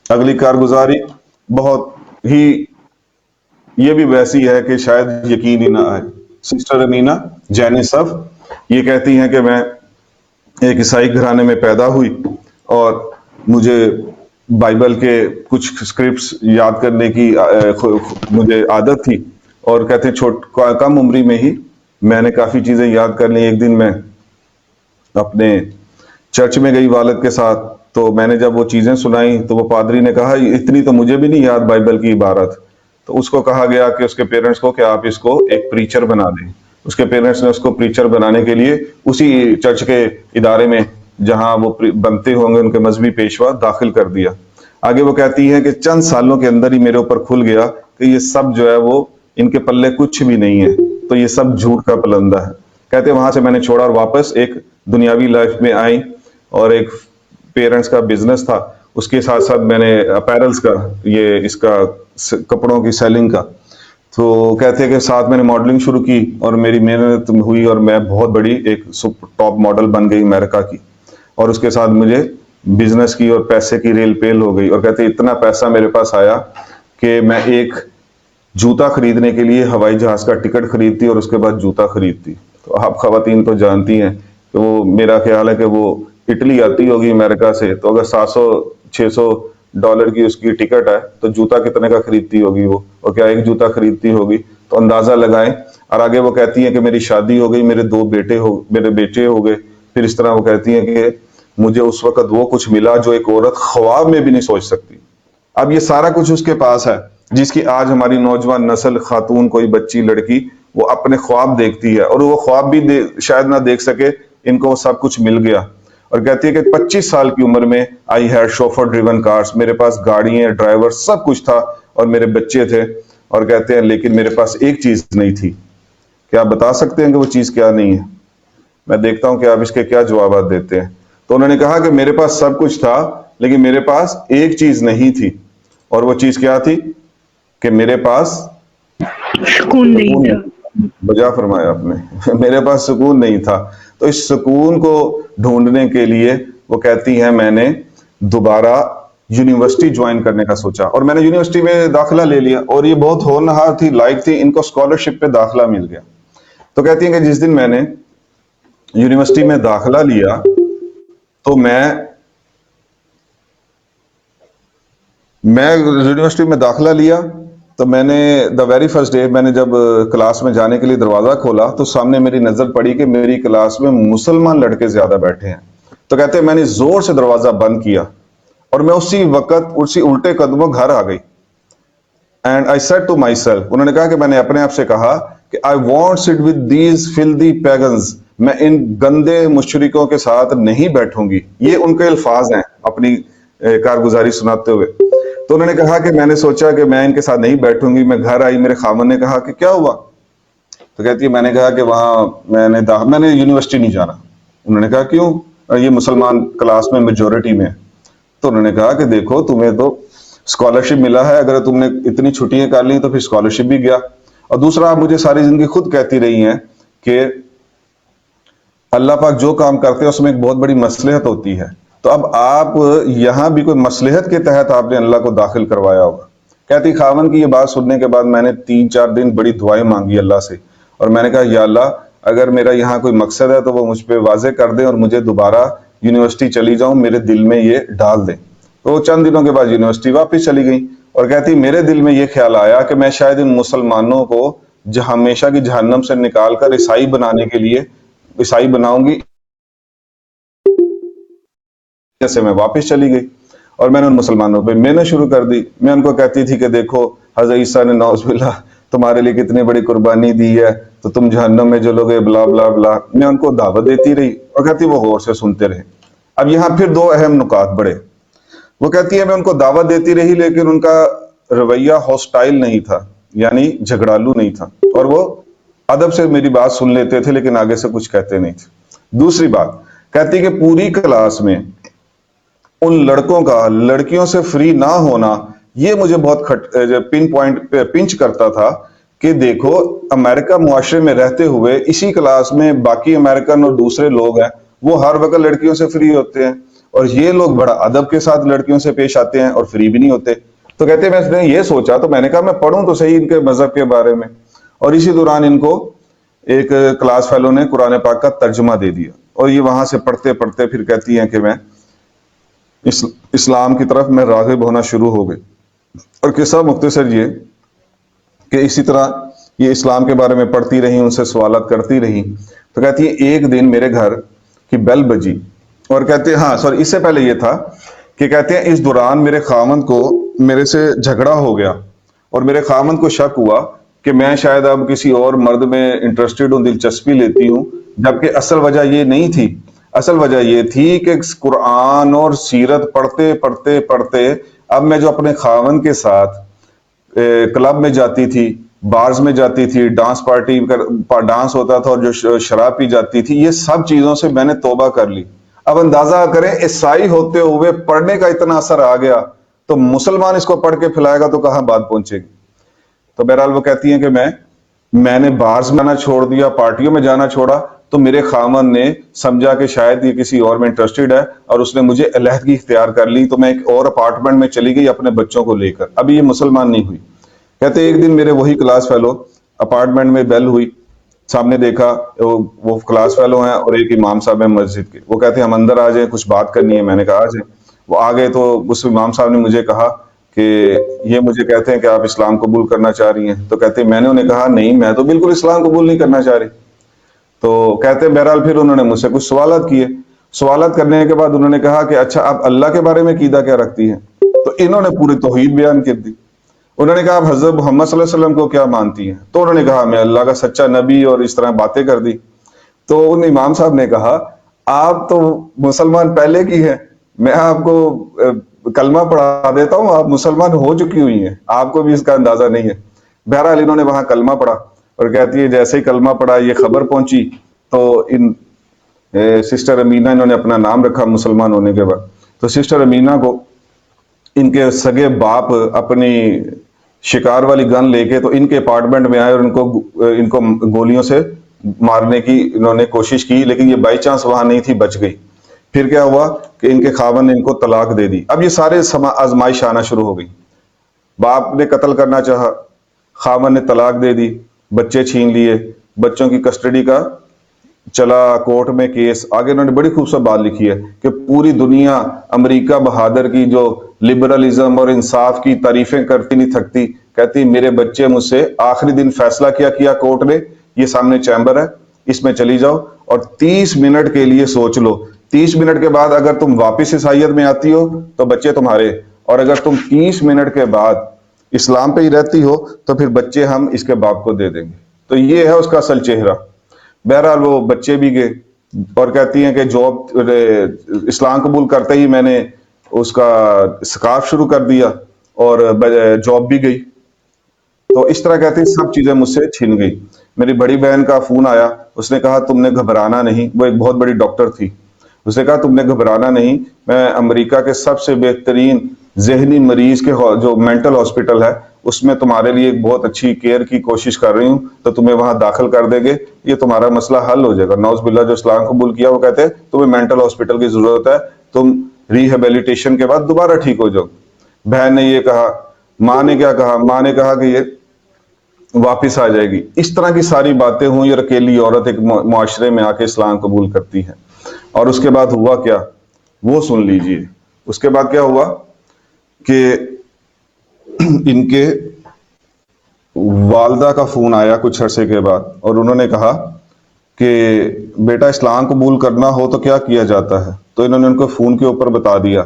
اگلی کارگزاری بہت ہی یہ بھی ویسی ہے کہ شاید یقین ہی نہ آئے. سسٹر امینا جینیسف یہ کہتی ہیں کہ میں ایک عیسائی گھرانے میں پیدا ہوئی اور مجھے بائبل کے کچھ اسکرپٹس یاد کرنے کی مجھے عادت تھی، اور کہتے ہیں کم عمری میں ہی میں نے کافی چیزیں یاد کر لی. ایک دن میں اپنے چرچ میں گئی والد کے ساتھ، تو میں نے جب وہ چیزیں سنائی تو وہ پادری نے کہا اتنی تو مجھے بھی نہیں یاد بائبل کی عبارت. تو اس کو کہا گیا کہ اس کے پیرنٹس کو کہ آپ اس کو ایک پریچر بنا دیں. اس کے پیرنٹس نے اس کو پریچر بنانے کے لیے اسی چرچ کے ادارے میں جہاں وہ بنتے ہوں گے ان کے مذہبی پیشوا داخل کر دیا. آگے وہ کہتی ہے کہ چند سالوں کے اندر ہی میرے اوپر کھل گیا کہ یہ سب جو ہے وہ ان کے پلے کچھ بھی نہیں ہے، تو یہ سب جھوٹ کا پلندہ ہے. کہتے وہاں سے میں نے چھوڑا اور واپس ایک دنیاوی لائف میں آئی، اور ایک پیرنٹس کا بزنس تھا، اس کے ساتھ ساتھ میں نے اپیرلز کا یہ اس کا کپڑوں کی سیلنگ کا. تو کہتے ہیں کہ ساتھ میں نے ماڈلنگ شروع کی اور میری محنت ہوئی اور میں بہت بڑی ایک ٹاپ ماڈل بن گئی امریکہ کی. اور اس کے ساتھ مجھے بزنس کی اور پیسے کی ریل پیل ہو گئی، اور کہتے ہیں اتنا پیسہ میرے پاس آیا کہ میں ایک جوتا خریدنے کے لیے ہوائی جہاز کا ٹکٹ خریدتی اور اس کے بعد جوتا خریدتی. تو آپ خواتین تو جانتی ہیں کہ وہ میرا خیال ہے کہ وہ اٹلی آتی ہوگی امریکہ سے، تو اگر $700-600 کی اس کی ٹکٹ ہے تو جوتا کتنے کا خریدتی ہوگی وہ، اور کیا ایک جوتا خریدتی ہوگی؟ تو اندازہ لگائیں. اور آگے وہ کہتی ہیں کہ میری شادی ہو گئی، میرے میرے بیٹے ہو گئے. پھر اس طرح وہ کہتی ہیں کہ مجھے اس وقت وہ کچھ ملا جو ایک عورت خواب میں بھی نہیں سوچ سکتی. اب یہ سارا کچھ اس کے پاس ہے جس کی آج ہماری نوجوان نسل، خاتون، کوئی بچی، لڑکی، وہ اپنے خواب دیکھتی ہے، اور وہ خواب بھی شاید نہ دیکھ سکے، ان کو سب کچھ مل گیا. اور کہتی ہے کہ 25 سال کی عمر میں I had chauffeur driven cars, میرے پاس گاڑیاں، ڈرائیور، سب کچھ تھا، اور میرے بچے تھے. اور کہتے ہیں لیکن میرے پاس ایک چیز نہیں تھی. کیا آپ بتا سکتے ہیں کہ وہ چیز کیا نہیں ہے؟ میں دیکھتا ہوں کہ آپ اس کے کیا جوابات دیتے ہیں. تو انہوں نے کہا کہ میرے پاس سب کچھ تھا لیکن میرے پاس ایک چیز نہیں تھی. اور وہ چیز کیا تھی؟ کہ میرے پاس سکون نہیں تھا. بجا فرمایا آپ نے میرے پاس سکون نہیں تھا. تو اس سکون کو ڈھونڈنے کے لیے وہ کہتی ہیں میں نے دوبارہ یونیورسٹی جوائن کرنے کا سوچا، اور میں نے یونیورسٹی میں داخلہ لے لیا، اور یہ بہت ہونہار تھی، لائق تھی، ان کو اسکالرشپ پہ داخلہ مل گیا. تو کہتی ہیں کہ جس دن میں نے یونیورسٹی میں داخلہ لیا تو میں یونیورسٹی میں داخلہ لیا تو میں نے دا ویری فرسٹ ڈے میں نے جب کلاس میں جانے کے لیے دروازہ کھولا تو سامنے میری نظر پڑی کہ میری کلاس میں مسلمان لڑکے زیادہ بیٹھے ہیں. تو کہتے ہیں میں نے زور سے دروازہ بند کیا اور میں اسی وقت اسی الٹے قدموں گھر آ گئی. And I said to myself, انہوں نے کہا کہ میں نے اپنے آپ سے کہا کہ I want sit with these filthy pigs, میں ان گندے مشرکوں کے ساتھ نہیں بیٹھوں گی. یہ ان کے الفاظ ہیں اپنی کارگزاری سناتے ہوئے. تو انہوں نے کہا کہ میں نے سوچا کہ میں ان کے ساتھ نہیں بیٹھوں گی. میں گھر آئی، میرے خامن نے کہا کہ کیا ہوا؟ تو کہتی ہے میں نے کہا کہ وہاں میں نے یونیورسٹی نہیں جانا. انہوں نے کہا کیوں؟ یہ مسلمان کلاس میں میجورٹی میں. تو انہوں نے کہا کہ دیکھو تمہیں تو اسکالرشپ ملا ہے، اگر تم نے اتنی چھٹیاں کر لی تو پھر اسکالرشپ بھی گیا. اور دوسرا، آپ مجھے ساری زندگی خود کہتی رہی ہیں کہ اللہ پاک جو کام کرتے ہیں اس میں ایک بہت بڑی مصلحت ہوتی ہے. تو اب آپ یہاں بھی کوئی مصلحت کے تحت آپ نے اللہ کو داخل کروایا ہوگا. کہتی خاون کی یہ بات سننے کے بعد میں نے 3-4 دن بڑی دعائیں مانگی اللہ سے، اور میں نے کہا یا اللہ اگر میرا یہاں کوئی مقصد ہے تو وہ مجھ پہ واضح کر دیں اور مجھے دوبارہ یونیورسٹی چلی جاؤں، میرے دل میں یہ ڈال دیں. تو چند دنوں کے بعد یونیورسٹی واپس چلی گئی، اور کہتی میرے دل میں یہ خیال آیا کہ میں شاید ان مسلمانوں کو ہمیشہ کی جہنم سے نکال کر عیسائی بنانے کے لیے عیسائی بناؤں گی. جیسے میں واپس چلی گئی اور میں نے ان مسلمانوں پہ محنت شروع کر دی. میں ان کو کہتی تھی کہ دیکھو حضرت عیسیٰ نے نعوذ باللہ تمہارے لیے کتنی بڑی قربانی دی ہے، تو تم جہنم میں جلوگے، بلا بلا بلا. میں ان کو دعوت دیتی رہی اور کہتی وہ غور سے سنتے رہے. اب یہاں پھر 2 اہم نکات بڑے. وہ کہتی ہے میں ان کو دعوت دیتی رہی لیکن ان کا رویہ ہاسٹائل نہیں تھا، یعنی جھگڑالو نہیں تھا، اور وہ ادب سے میری بات سن لیتے تھے لیکن آگے سے کچھ کہتے نہیں تھے. دوسری بات کہتی کہ پوری کلاس میں ان لڑکوں کا لڑکیوں سے فری نہ ہونا یہ مجھے بہت پنچ کرتا تھا کہ دیکھو امریکہ معاشرے میں رہتے ہوئے اسی کلاس میں باقی امریکن اور دوسرے لوگ ہیں وہ ہر وقت لڑکیوں سے فری ہوتے ہیں، اور یہ لوگ بڑا ادب کے ساتھ لڑکیوں سے پیش آتے ہیں اور فری بھی نہیں ہوتے. تو کہتے ہیں میں نے یہ سوچا تو میں نے کہا میں پڑھوں تو صحیح ان کے مذہب کے بارے میں. اور اسی دوران ان کو ایک کلاس فیلو نے قرآن پاک کا ترجمہ دے دیا اور یہ وہاں سے پڑھتے پڑھتے پھر کہتی ہیں کہ میں اسلام کی طرف میں راغب ہونا شروع ہو گئی. اور قصہ مختصر یہ کہ اسی طرح یہ اسلام کے بارے میں پڑھتی رہی، ان سے سوالات کرتی رہی. تو کہتی ہے ایک دن میرے گھر کی بیل بجی اور کہتے ہیں اس سے پہلے یہ تھا کہ کہتے ہیں اس دوران میرے خاوند کو میرے سے جھگڑا ہو گیا اور میرے خاوند کو شک ہوا کہ میں شاید اب کسی اور مرد میں انٹرسٹڈ ہوں، دلچسپی لیتی ہوں، جبکہ اصل وجہ یہ نہیں تھی. اصل وجہ یہ تھی کہ قرآن اور سیرت پڑھتے پڑھتے پڑھتے اب میں جو اپنے خاوند کے ساتھ کلب میں جاتی تھی، بارز میں جاتی تھی، ڈانس ہوتا تھا اور جو شراب پی جاتی تھی، یہ سب چیزوں سے میں نے توبہ کر لی. اب اندازہ کریں عیسائی ہوتے ہوئے پڑھنے کا اتنا اثر آ گیا تو مسلمان اس کو پڑھ کے پھیلائے گا تو کہاں بات پہنچے گی. تو بہرحال وہ کہتی ہیں کہ میں نے بارز میں جانا چھوڑ دیا، پارٹیوں میں جانا چھوڑا تو میرے خاوند نے سمجھا کہ شاید یہ کسی اور میں انٹرسٹڈ ہے اور اس نے مجھے علیحدگی اختیار کر لی. تو میں ایک اور اپارٹمنٹ میں چلی گئی اپنے بچوں کو لے کر. ابھی یہ مسلمان نہیں ہوئی. کہتے ایک دن میرے وہی کلاس فیلو اپارٹمنٹ میں بیل ہوئی، سامنے دیکھا وہ کلاس فیلو ہیں اور ایک امام صاحب ہیں مسجد کے. وہ کہتے ہیں ہم اندر آ جائیں، کچھ بات کرنی ہے. میں نے کہا آ جائیں. وہ آ گئے تو اس امام صاحب نے مجھے کہا کہ یہ مجھے کہتے ہیں کہ آپ اسلام قبول کرنا چاہ رہی ہیں. تو کہتے ہیں میں نے انہیں کہا نہیں، میں تو بالکل اسلام قبول نہیں کرنا چاہ رہی. تو کہتے ہیں بہرحال پھر انہوں نے مجھ سے کچھ سوالات کیے. سوالات کرنے کے بعد انہوں نے کہا کہ اچھا آپ اللہ کے بارے میں عقیدہ کیا رکھتی ہیں؟ تو انہوں نے پوری توحید بیان کر دی. انہوں نے کہا آپ حضرت محمد صلی اللہ علیہ وسلم کو کیا مانتی ہیں؟ تو انہوں نے کہا میں اللہ کا سچا نبی، اور اس طرح باتیں کر دی. تو ان امام صاحب نے کہا آپ تو مسلمان پہلے کی ہیں، میں آپ کو کلمہ پڑھا دیتا ہوں، آپ مسلمان ہو چکی ہوئی ہیں، آپ کو بھی اس کا اندازہ نہیں ہے. بہرحال انہوں نے وہاں کلمہ پڑھا اور کہتی ہے جیسے ہی کلمہ پڑھا یہ خبر پہنچی تو ان سسٹر امینہ، انہوں نے اپنا نام رکھا مسلمان ہونے کے بعد. تو سسٹر امینہ کو ان کے سگے باپ اپنی شکار والی گن لے کے تو ان کے اپارٹمنٹ میں آئے اور ان کو گولیوں سے مارنے کی انہوں نے کوشش کی، لیکن یہ بائی چانس وہاں نہیں تھی، بچ گئی. پھر کیا ہوا کہ ان کے خاوند نے ان کو طلاق دے دی. اب یہ سارے آزمائش آنا شروع ہو گئی. باپ نے قتل کرنا چاہا، خاوند نے طلاق دے دی، بچے چھین لیے، بچوں کی کسٹڈی کا چلا کورٹ میں کیس. آگے انہوں نے بڑی خوبصورت بات لکھی ہے کہ پوری دنیا امریکہ بہادر کی جو لبرلزم اور انصاف کی تعریفیں کرتی نہیں تھکتی. کہتی میرے بچے مجھ سے آخری دن فیصلہ کیا کورٹ نے، یہ سامنے چیمبر ہے، اس میں چلی جاؤ اور 30 منٹ کے لیے سوچ لو. 30 منٹ کے بعد اگر تم واپس عیسائیت میں آتی ہو تو بچے تمہارے، اور اگر تم 30 منٹ کے بعد اسلام پہ ہی رہتی ہو تو پھر بچے ہم اس کے باپ کو دے دیں گے. تو یہ ہے اس کا اصل چہرہ. بہرحال وہ بچے بھی گئے اور کہتی ہیں کہ جاب اسلام قبول کرتے ہی میں نے اس کا سکاف شروع کر دیا اور جاب بھی گئی. تو اس طرح کہتی سب چیزیں مجھ سے چھن گئی. میری بڑی بہن کا فون آیا، اس نے کہا تم نے گھبرانا نہیں. وہ ایک بہت بڑی ڈاکٹر تھی. اس نے کہا تم نے گھبرانا نہیں، میں امریکہ کے سب سے بہترین ذہنی مریض کے جو مینٹل ہاسپٹل ہے اس میں تمہارے لیے ایک بہت اچھی کیئر کی کوشش کر رہی ہوں، تو تمہیں وہاں داخل کر دیں گے، یہ تمہارا مسئلہ حل ہو جائے گا. نعوذ باللہ جو اسلام قبول کیا وہ کہتے ہیں تمہیں مینٹل ہاسپٹل کی ضرورت ہے، تم ریہیبلیٹیشن کے بعد دوبارہ ٹھیک ہو جاؤ. بہن نے یہ کہا. ماں نے کیا کہا؟ ماں نے کہا کہ یہ واپس آ جائے گی. اس طرح کی ساری باتیں ہوں. یہ اکیلی عورت ایک معاشرے میں آ کے اسلام قبول کرتی ہے. اور اس کے بعد ہوا کیا وہ سن لیجئے. اس کے بعد کیا ہوا کہ ان کے والدہ کا فون آیا کچھ عرصے کے بعد اور انہوں نے کہا کہ بیٹا اسلام قبول کرنا ہو تو کیا کیا جاتا ہے. تو انہوں نے ان کو فون کے اوپر بتا دیا.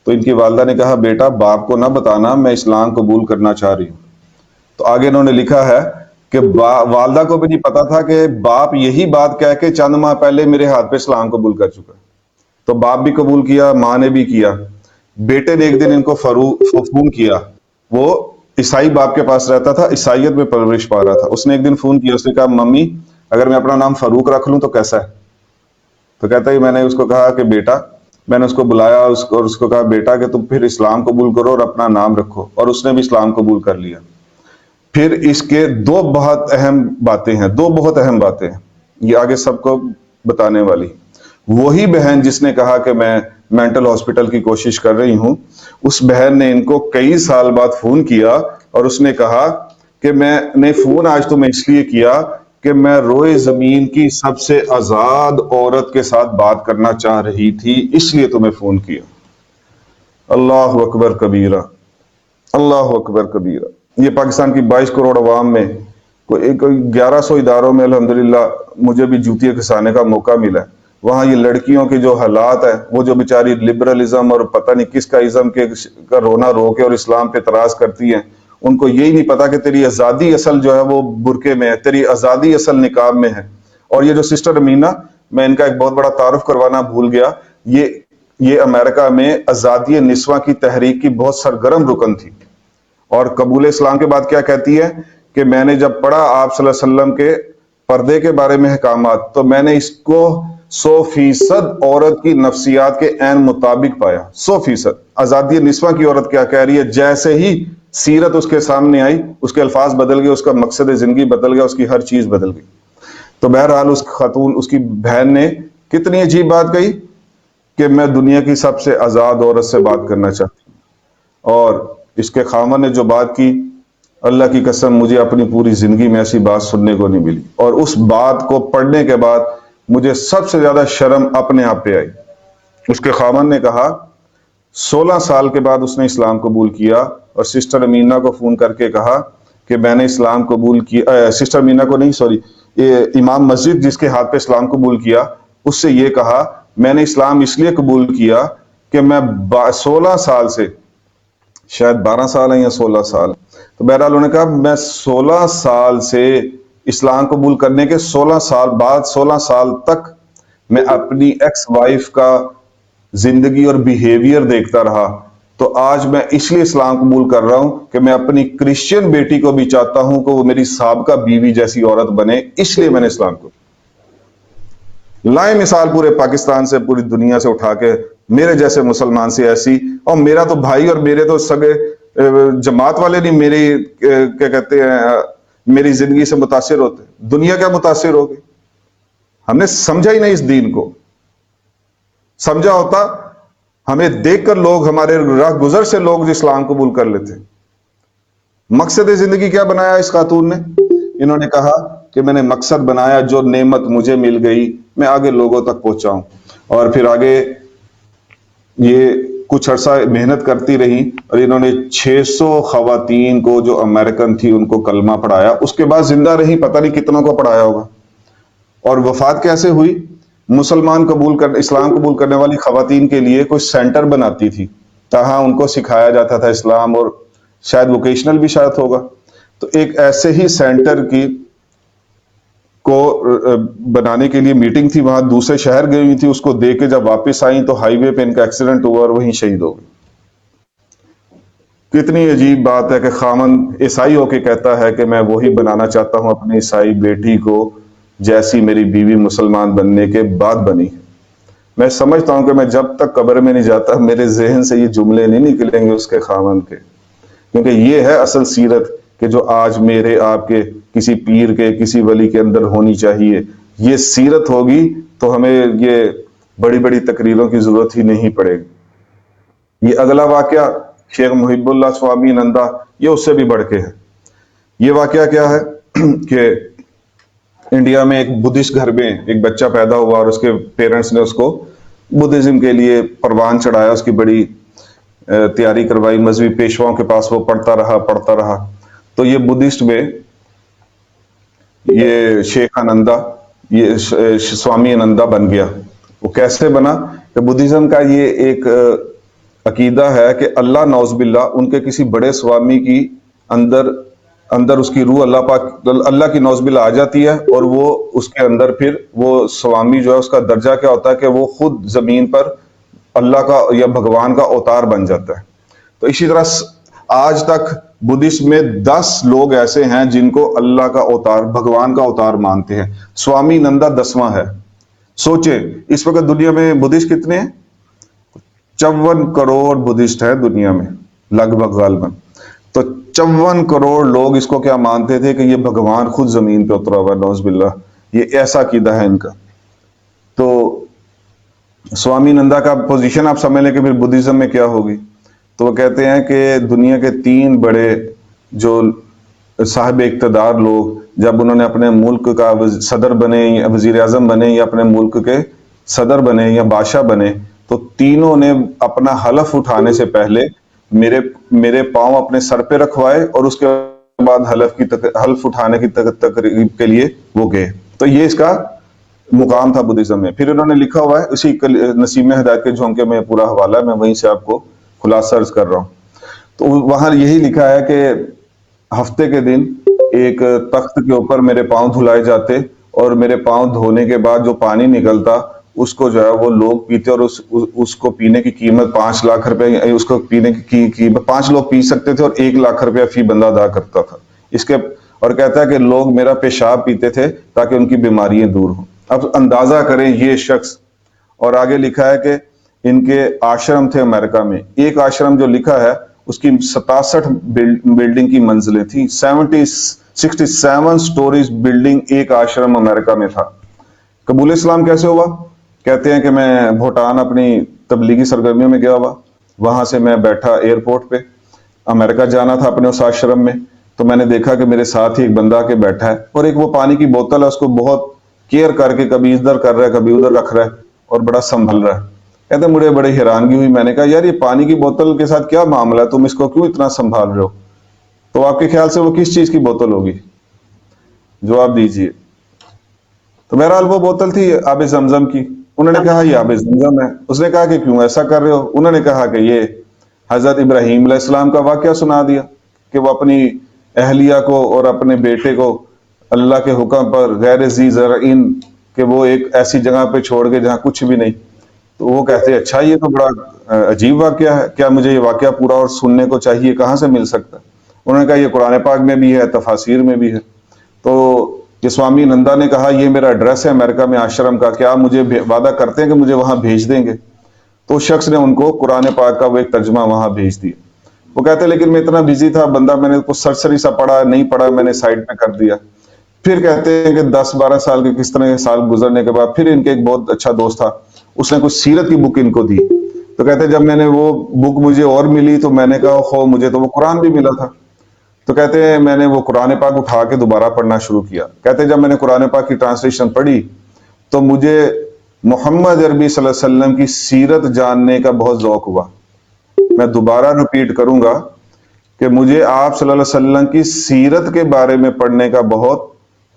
تو ان کی والدہ نے کہا بیٹا باپ کو نہ بتانا میں اسلام قبول کرنا چاہ رہی ہوں. تو آگے انہوں نے لکھا ہے کہ والدہ کو بھی نہیں پتا تھا کہ باپ یہی بات کہہ کے چند ماہ پہلے میرے ہاتھ پہ اسلام قبول کر چکا ہے. تو باپ بھی قبول کیا، ماں نے بھی کیا. بیٹے نے ایک دن ان کو فون کیا. وہ عیسائی باپ کے پاس رہتا تھا، عیسائیت میں پرورش پا رہا تھا. اس نے ایک دن فون کیا، اس نے کہا ممی اگر میں اپنا نام فاروق رکھ لوں تو کیسا ہے؟ تو کہتا ہے میں نے اس کو کہا کہ بیٹا، میں نے اس کو بلایا اور اس کو کہا بیٹا کہ تم پھر اسلام قبول کرو اور اپنا نام رکھو. اور اس نے بھی اسلام قبول کر لیا. پھر اس کے دو بہت اہم باتیں ہیں، یہ آگے سب کو بتانے والی. وہی بہن جس نے کہا کہ میں مینٹل ہاسپٹل کی کوشش کر رہی ہوں. اس بہن نے ان کو کئی سال بعد فون کیا اور اس نے کہا کہ میں نے فون آج تمہیں اس لیے کیا کہ میں روئے زمین کی سب سے آزاد عورت کے ساتھ بات کرنا چاہ رہی تھی، اس لیے تمہیں فون کیا. اللہ اکبر کبیرہ، اللہ اکبر کبیرہ. یہ پاکستان کی 22 کروڑ عوام میں کوئی 1100 اداروں میں الحمدللہ مجھے بھی جوتیاں کھسانے کا موقع ملا ہے. وہاں یہ لڑکیوں کے جو حالات ہیں، وہ جو بیچاری لبرلزم اور پتہ نہیں کس کا ازم کا رونا رو کے اور اسلام پہ اعتراض کرتی ہیں، ان کو یہی نہیں پتا کہ تیری آزادی اصل جو ہے وہ برقعے میں ہے، تیری آزادی اصل نقاب میں ہے. اور یہ جو سسٹر امینہ، میں ان کا ایک بہت بڑا تعارف کروانا بھول گیا، یہ امریکہ میں آزادی نسواں کی تحریک کی بہت سرگرم رکن تھی. اور قبول اسلام کے بعد کیا کہتی ہے کہ میں نے جب پڑھا آپ صلی اللہ علیہ وسلم کے پردے کے بارے میں احکامات، تو میں نے اس کو 100% عورت کی نفسیات کے عین مطابق پایا. 100%. آزادی نسواں کی عورت کیا کہہ رہی ہے؟ جیسے ہی سیرت اس کے سامنے آئی، اس کے الفاظ بدل گئے، اس کا مقصد زندگی بدل گیا، اس کی ہر چیز بدل گئی. تو بہرحال اس خاتون، اس کی بہن نے کتنی عجیب بات کہی کہ میں دنیا کی سب سے آزاد عورت سے بات کرنا چاہتی ہوں. اور اس کے خاوند نے جو بات کی، اللہ کی قسم مجھے اپنی پوری زندگی میں ایسی بات سننے کو نہیں ملی. اور اس بات کو پڑھنے کے بعد مجھے سب سے زیادہ شرم اپنے آپ پہ آئی. اس کے خاوند نے کہا 16 سال کے بعد اس نے اسلام قبول کیا، اور سسٹر امینہ کو فون کر کے کہا کہ میں نے اسلام قبول کیا. سسٹر امینہ کو نہیں، سوری، امام مسجد جس کے ہاتھ پہ اسلام قبول کیا، اس سے یہ کہا میں نے اسلام اس لیے قبول کیا کہ میں 16 سال سے، شاید 12 سال ہیں یا 16 سال، تو بہرحال انہوں نے کہا میں 16 سال سے اسلام قبول کرنے کے 16 سال بعد 16 سال تک میں اپنی ایکس وائف کا زندگی اور بیہیویئر دیکھتا رہا. تو آج میں اس لیے اسلام قبول کر رہا ہوں کہ میں اپنی کرسچین بیٹی کو بھی چاہتا ہوں کہ وہ میری سابقہ بیوی جیسی عورت بنے، اس لیے میں نے اسلام کو. لائیں مثال پورے پاکستان سے، پوری دنیا سے اٹھا کے میرے جیسے مسلمان سے ایسی، اور میرا تو بھائی اور میرے تو سگے جماعت والے نہیں میری کیا کہتے ہیں میری زندگی سے متاثر ہوتے. دنیا کیا متاثر ہوگی؟ ہم نے سمجھا ہی نہیں اس دین کو. سمجھا ہوتا ہمیں دیکھ کر لوگ، ہمارے راہ گزر سے لوگ اسلام قبول کر لیتے. مقصد زندگی کیا بنایا اس خاتون نے؟ انہوں نے کہا کہ میں نے مقصد بنایا جو نعمت مجھے مل گئی میں آگے لوگوں تک پہنچاؤں. اور پھر آگے یہ کچھ عرصہ محنت کرتی رہی، اور انہوں نے 600 خواتین کو جو امریکن تھی ان کو کلمہ پڑھایا. اس کے بعد زندہ رہی، پتہ نہیں کتنوں کو پڑھایا ہوگا. اور وفات کیسے ہوئی؟ اسلام قبول کرنے والی خواتین کے لیے کوئی سینٹر بناتی تھی، تاہاں ان کو سکھایا جاتا تھا اسلام، اور شاید ووکیشنل بھی شاید ہوگا. تو ایک ایسے ہی سینٹر کو بنانے کے لیے میٹنگ تھی، وہاں دوسرے شہر گئی ہوئی تھی. اس کو دیکھ کے جب واپس آئیں تو ہائی وے پہ ان کا ایکسیڈنٹ ہوا اور وہیں شہید ہو گئی. کتنی عجیب بات ہے کہ خاوند عیسائی ہو کے کہتا ہے کہ میں وہی بنانا چاہتا ہوں اپنی عیسائی بیٹی کو جیسی میری بیوی مسلمان بننے کے بعد بنی. میں سمجھتا ہوں کہ میں جب تک قبر میں نہیں جاتا میرے ذہن سے یہ جملے نہیں نکلیں گے اس کے خاوند کے، کیونکہ یہ ہے اصل سیرت کہ جو آج میرے آپ کے کسی پیر کے کسی ولی کے اندر ہونی چاہیے. یہ سیرت ہوگی تو ہمیں یہ بڑی بڑی تقریروں کی ضرورت ہی نہیں پڑے گی. یہ اگلا واقعہ شیخ محب اللہ سوامی نندا، یہ اس سے بھی بڑھ کے ہے. یہ واقعہ کیا ہے کہ انڈیا میں ایک بدھسٹ گھر میں ایک بچہ پیدا ہوا، اور اس کے پیرنٹس نے اس کو بدھزم کے لیے پروان چڑھایا، اس کی بڑی تیاری کروائی، مذہبی پیشواؤں کے پاس وہ پڑھتا رہا. تو یہ بدھسٹ میں یہ شیخ آنندا، یہ سوامی آنندا بن گیا. وہ کیسے بنا؟ کہ بدھزم کا یہ ایک عقیدہ ہے کہ اللہ نعوذ باللہ ان کے کسی بڑے سوامی کی اندر اس کی روح اللہ کی نعوذ باللہ آ جاتی ہے، اور وہ اس کے اندر پھر وہ سوامی جو ہے اس کا درجہ کیا ہوتا ہے کہ وہ خود زمین پر اللہ کا یا بھگوان کا اوتار بن جاتا ہے. تو اسی طرح آج تک بدھسٹ میں 10 لوگ ایسے ہیں جن کو اللہ کا اوتار، بھگوان کا اوتار مانتے ہیں. سوامی نندا 10واں ہے. سوچیں اس وقت دنیا میں بدھسٹ کتنے ہیں؟ 54 کروڑ بدھسٹ ہے دنیا میں لگ بھگ غالباً. تو 54 کروڑ لوگ اس کو کیا مانتے تھے کہ یہ بھگوان خود زمین پہ اترا ہوا، نعوذ باللہ. یہ ایسا عقیدہ ہے ان کا. تو سوامی نندا کا پوزیشن آپ سمجھ لیں کہ پھر بدھزم میں کیا ہوگی. تو وہ کہتے ہیں کہ دنیا کے 3 بڑے جو صاحب اقتدار لوگ جب انہوں نے اپنے ملک کا صدر بنے یا وزیر اعظم بنے یا اپنے ملک کے صدر بنے یا بادشاہ بنے، تو تینوں نے اپنا حلف اٹھانے سے پہلے میرے پاؤں اپنے سر پہ رکھوائے اور اس کے بعد حلف اٹھانے کی تقریب کے لیے وہ گئے. تو یہ اس کا مقام تھا بدھزم میں. پھر انہوں نے لکھا ہوا ہے اسی نسیم ہدایت کے جھونکے میں پورا حوالہ ہے، میں وہیں سے آپ کو خلاصہ عرض کر رہا ہوں. تو وہاں یہی لکھا ہے کہ ہفتے کے دن ایک تخت کے اوپر میرے پاؤں دھلائے جاتے اور میرے پاؤں دھونے کے بعد جو پانی نکلتا اس کو جو ہے وہ لوگ پیتے اور اس کو پینے کی قیمت 5 لاکھ روپے، اس کو پینے کی قیمت 5 لوگ پی سکتے تھے اور 1 لاکھ روپیہ فی بندہ ادا کرتا تھا اس کے. اور کہتا ہے کہ لوگ میرا پیشاب پیتے تھے تاکہ ان کی بیماریاں دور ہوں. اب اندازہ کریں یہ شخص. اور آگے لکھا ہے کہ ان کے آشرم تھے امریکہ میں. ایک آشرم جو لکھا ہے اس کی 67 بلڈنگ کی منزلیں تھیں. 67 سٹوریز بلڈنگ ایک آشرم امریکہ میں تھا. قبول اسلام کیسے ہوا؟ کہتے ہیں کہ میں بھوٹان اپنی تبلیغی سرگرمیوں میں گیا ہوا، وہاں سے میں بیٹھا ایئرپورٹ پہ، امریکہ جانا تھا اپنے اس آشرم میں. تو میں نے دیکھا کہ میرے ساتھ ہی ایک بندہ کے بیٹھا ہے اور ایک وہ پانی کی بوتل ہے اس کو بہت کیئر کر کے کبھی ادھر کر رہا ہے کبھی ادھر رکھ رہا ہے اور بڑا سنبھل رہا ہے. کہتے ہیں مجھے بڑی حیرانگی ہوئی. میں نے کہا یار یہ پانی کی بوتل کے ساتھ کیا معاملہ ہے، تم اس کو کیوں اتنا سنبھال رہے ہو؟ تو آپ کے خیال سے وہ کس چیز کی بوتل ہوگی؟ جواب دیجئے. تو بہرحال وہ بوتل تھی آب زمزم کی. انہوں نے کہا یہ آب زمزم ہے. اس نے کہا کہ کیوں ایسا کر رہے ہو؟ انہوں نے کہا کہ یہ حضرت ابراہیم علیہ السلام کا واقعہ سنا دیا کہ وہ اپنی اہلیہ کو اور اپنے بیٹے کو اللہ کے حکم پر غیر ذی زرعین کہ وہ ایک ایسی جگہ پہ چھوڑ گئے جہاں کچھ بھی نہیں. تو وہ کہتے ہیں اچھا یہ تو بڑا عجیب واقعہ ہے، کیا مجھے یہ واقعہ پورا اور سننے کو چاہیے، کہاں سے مل سکتا ہے؟ انہوں نے کہا یہ قرآن پاک میں بھی ہے، تفاسیر میں بھی ہے. تو یہ سوامی نندا نے کہا یہ میرا ایڈریس ہے امریکہ میں آشرم کا، کیا مجھے وعدہ کرتے ہیں کہ مجھے وہاں بھیج دیں گے؟ تو اس شخص نے ان کو قرآن پاک کا وہ ایک ترجمہ وہاں بھیج دیا. وہ کہتے ہیں لیکن میں اتنا بزی تھا بندہ، میں نے کچھ سرسری سا پڑھا نہیں پڑھا، میں نے سائڈ پہ کر دیا. پھر کہتے ہیں کہ 10-12 سال کے کس طرح سال گزرنے کے بعد پھر ان کے ایک بہت اچھا دوست تھا، اس نے کچھ سیرت کی بک ان کو دی. تو کہتے ہیں جب میں نے وہ بک مجھے اور ملی تو میں نے کہا خو مجھے تو وہ قرآن بھی ملا تھا. تو کہتے ہیں میں نے وہ قرآن پاک اٹھا کے دوبارہ پڑھنا شروع کیا. کہتے ہیں جب میں نے قرآن پاک کی ٹرانسلیشن پڑھی تو مجھے محمد عربی صلی اللہ علیہ وسلم کی سیرت جاننے کا بہت ذوق ہوا. میں دوبارہ ریپیٹ کروں گا کہ مجھے آپ صلی اللہ علیہ وسلم کی سیرت کے بارے میں پڑھنے کا بہت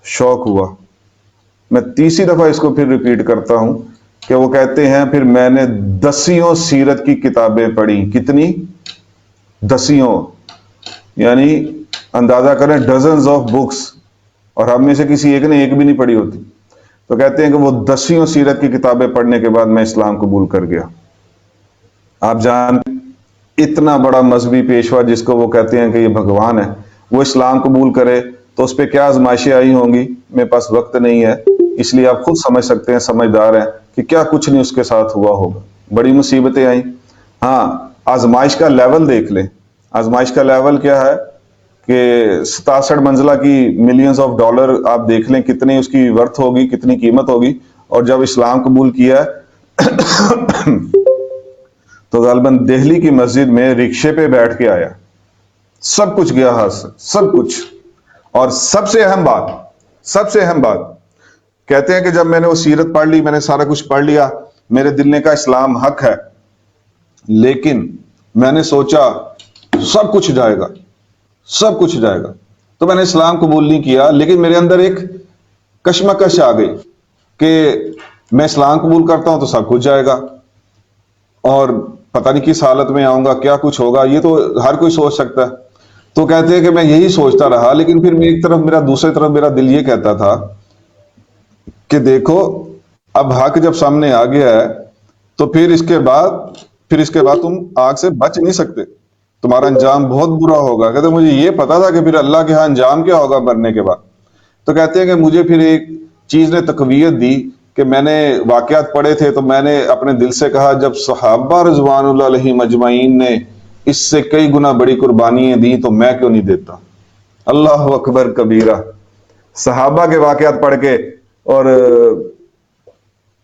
شوق ہوا. میں تیسری دفعہ اس کو پھر ریپیٹ کرتا ہوں کہ وہ کہتے ہیں پھر میں نے 10 سیرت کی کتابیں پڑھی. کتنی؟ 10. یعنی اندازہ کریں ڈزنز آف بکس، اور ہم میں سے کسی ایک نے ایک بھی نہیں پڑھی ہوتی. تو کہتے ہیں کہ وہ 10 سیرت کی کتابیں پڑھنے کے بعد میں اسلام قبول کر گیا. آپ جانتے اتنا بڑا مذہبی پیشوا جس کو وہ کہتے ہیں کہ یہ بھگوان ہے، وہ اسلام قبول کرے تو اس پہ کیا آزمائشیں آئی ہوں گی. میرے پاس وقت نہیں ہے اس لیے آپ خود سمجھ سکتے ہیں، سمجھدار ہیں کہ کیا کچھ نہیں اس کے ساتھ ہوا ہوگا. بڑی مصیبتیں آئیں. ہاں آزمائش کا لیول دیکھ لیں. آزمائش کا لیول کیا ہے کہ 67 منزلہ کی ملینز آف ڈالر آپ دیکھ لیں کتنی اس کی ورتھ ہوگی، کتنی قیمت ہوگی. اور جب اسلام قبول کیا تو غالباً دہلی کی مسجد میں رکشے پہ بیٹھ کے آیا. سب کچھ گیا ہاتھ سے، سب کچھ. اور سب سے اہم بات کہتے ہیں کہ جب میں نے وہ سیرت پڑھ لی، میں نے سارا کچھ پڑھ لیا، میرے دل نے کہا اسلام حق ہے، لیکن میں نے سوچا سب کچھ جائے گا. تو میں نے اسلام قبول نہیں کیا. لیکن میرے اندر ایک کشمکش آ گئی کہ میں اسلام قبول کرتا ہوں تو سب کچھ جائے گا اور پتہ نہیں کس حالت میں آؤں گا، کیا کچھ ہوگا، یہ تو ہر کوئی سوچ سکتا ہے. تو کہتے ہیں کہ میں یہی سوچتا رہا، لیکن پھر دوسری طرف میرا دل یہ کہتا تھا کہ دیکھو اب حق جب سامنے آ گیا ہے تو پھر اس کے بعد تم آگ سے بچ نہیں سکتے، تمہارا انجام بہت برا ہوگا. کہتے ہیں مجھے یہ پتا تھا کہ پھر اللہ کے ہاں انجام کیا ہوگا مرنے کے بعد. تو کہتے ہیں کہ مجھے پھر ایک چیز نے تقویت دی کہ میں نے واقعات پڑھے تھے تو میں نے اپنے دل سے کہا جب صحابہ رضوان اللہ علیہم اجمعین نے اس سے کئی گنا بڑی قربانیاں دی تو میں کیوں نہیں دیتا. اللہ اکبر کبیرہ. صحابہ کے واقعات پڑھ کے اور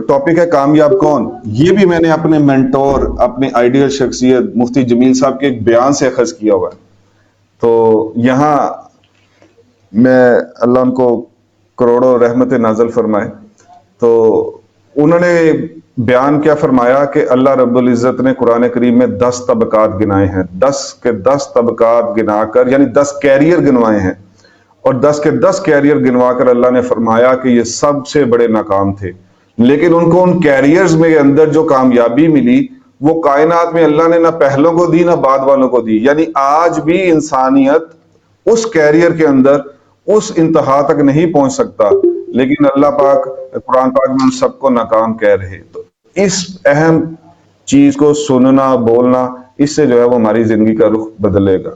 ٹاپک ہے کامیاب کون، یہ بھی میں نے اپنے مینٹور، اپنے آئیڈیل شخصیت مفتی جمیل صاحب کے ایک بیان سے اخذ کیا ہوا ہے۔ تو یہاں میں اللہ ان کو کروڑوں رحمت نازل فرمائے، تو انہوں نے بیان کیا فرمایا کہ اللہ رب العزت نے قرآن کریم میں 10 طبقات گنائے ہیں، 10 کے 10 طبقات گنا کر، یعنی 10 کیریئر گنوائے ہیں، اور 10 کے 10 کیریئر گنوا کر اللہ نے فرمایا کہ یہ سب سے بڑے ناکام تھے، لیکن ان کو ان کیریئرز میں اندر جو کامیابی ملی وہ کائنات میں اللہ نے نہ پہلوں کو دی نہ بعد والوں کو دی، یعنی آج بھی انسانیت اس کیریئر کے اندر اس انتہا تک نہیں پہنچ سکتا، لیکن اللہ پاک قرآن پاک میں ان سب کو ناکام کہہ رہے۔ تو اس اہم چیز کو سننا، بولنا، اس سے جو ہے وہ ہماری زندگی کا رخ بدلے گا۔